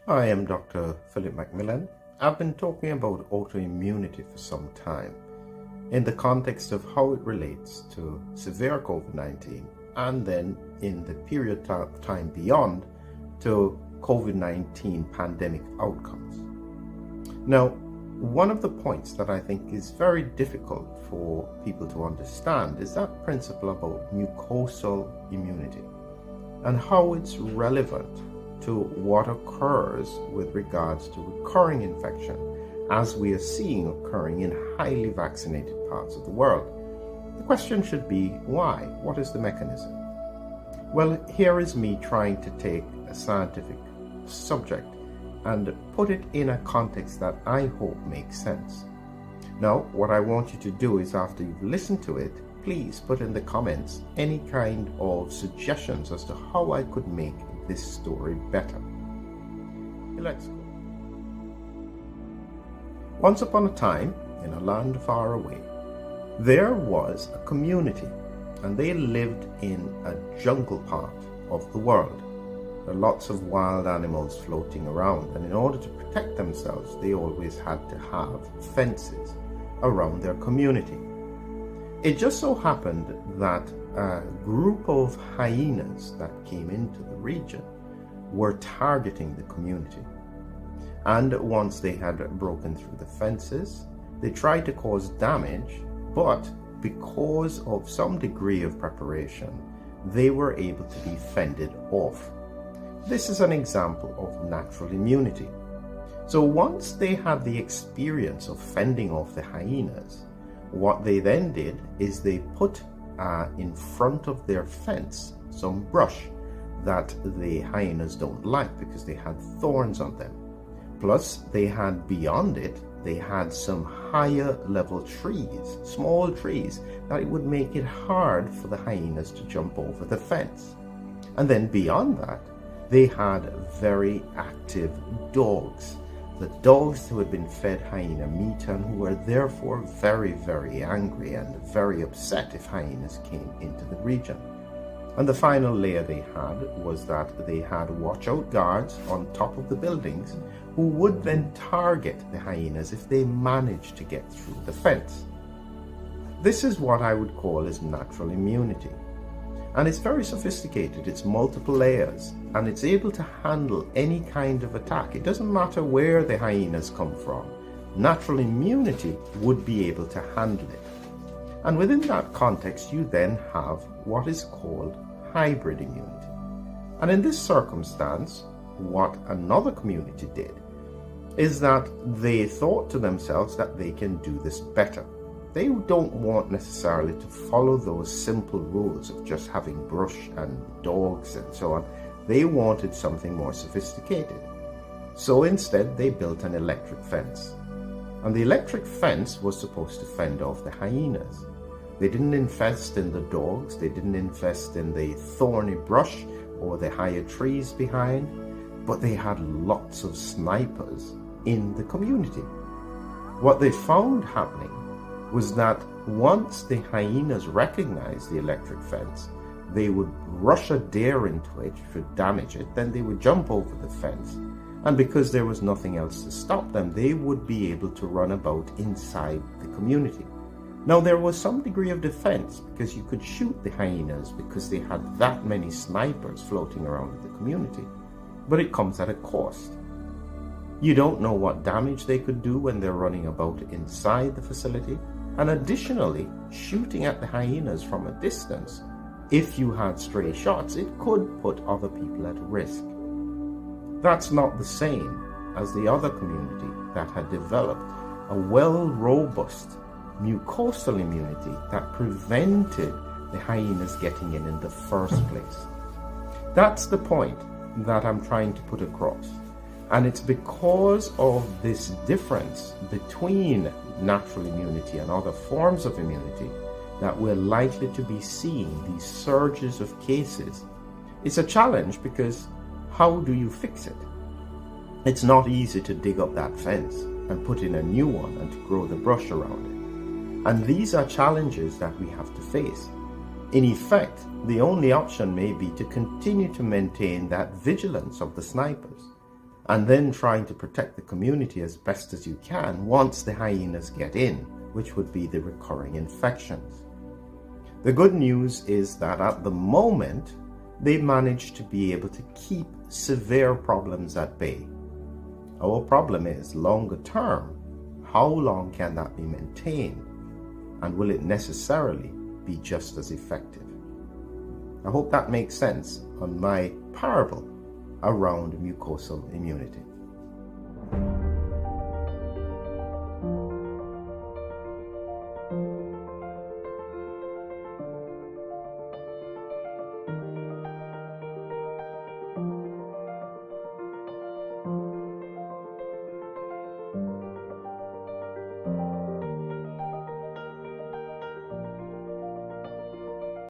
I am Dr. Philip McMillan. I've been talking about autoimmunity for some time in the context of how it relates to severe COVID-19 and then in the period of time beyond to COVID-19 pandemic outcomes. Now, one of the points that I think is very difficult for people to understand is that principle about mucosal immunity and how it's relevant to what occurs with regards to recurring infection, as we are seeing occurring in highly vaccinated parts of the world. The question should be, why? What is the mechanism? Well, here is me trying to take a scientific subject and put it in a context that I hope makes sense. Now, what I want you to do is, after you've listened to it, please put in the comments any kind of suggestions as to how I could make this story better. Let's go. Once upon a time, in a land far away, there was a community, and they lived in a jungle part of the world. There are lots of wild animals floating around, and in order to protect themselves, they always had to have fences around their community. It just so happened that a group of hyenas that came into the region were targeting the community. And once they had broken through the fences, they tried to cause damage, but because of some degree of preparation, they were able to be fended off. This is an example of natural immunity. So once they had the experience of fending off the hyenas, what they then did is they put in front of their fence some brush that the hyenas don't like because they had thorns on them. Plus, they had beyond it, they had some higher level trees, small trees, that it would make it hard for the hyenas to jump over the fence. And then beyond that, they had very active dogs. The dogs who had been fed hyena meat and who were therefore very, very angry and very upset if hyenas came into the region. And the final layer they had was that they had watch-out guards on top of the buildings who would then target the hyenas if they managed to get through the fence. This is what I would call as natural immunity. And it's very sophisticated, it's multiple layers, and it's able to handle any kind of attack. It doesn't matter where the hyenas come from. Natural immunity would be able to handle it. And within that context, you then have what is called hybrid immunity. And in this circumstance, what another community did is that they thought to themselves that they can do this better. They don't want necessarily to follow those simple rules of just having brush and dogs and so on. They wanted something more sophisticated. So instead, they built an electric fence. And the electric fence was supposed to fend off the hyenas. They didn't invest in the dogs, they didn't invest in the thorny brush or the higher trees behind, but they had lots of snipers in the community. What they found happening was that once the hyenas recognized the electric fence, they would rush a deer into it to damage it, then they would jump over the fence, and because there was nothing else to stop them, they would be able to run about inside the community. Now, there was some degree of defense because you could shoot the hyenas because they had that many snipers floating around in the community, but it comes at a cost. You don't know what damage they could do when they're running about inside the facility. And additionally, shooting at the hyenas from a distance, if you had stray shots, it could put other people at risk. That's not the same as the other community that had developed a robust mucosal immunity that prevented the hyenas getting in the first place. That's the point that I'm trying to put across. And it's because of this difference between natural immunity and other forms of immunity that we're likely to be seeing these surges of cases. It's a challenge because how do you fix it? It's not easy to dig up that fence and put in a new one and to grow the brush around it. And these are challenges that we have to face. In effect, the only option may be to continue to maintain that vigilance of the snipers. and then trying to protect the community as best as you can once the hyenas get in, which would be the recurring infections. The good news is that at the moment, they manage to be able to keep severe problems at bay. Our problem is longer term. How long can that be maintained? And will it necessarily be just as effective? I hope that makes sense on my parable around mucosal immunity.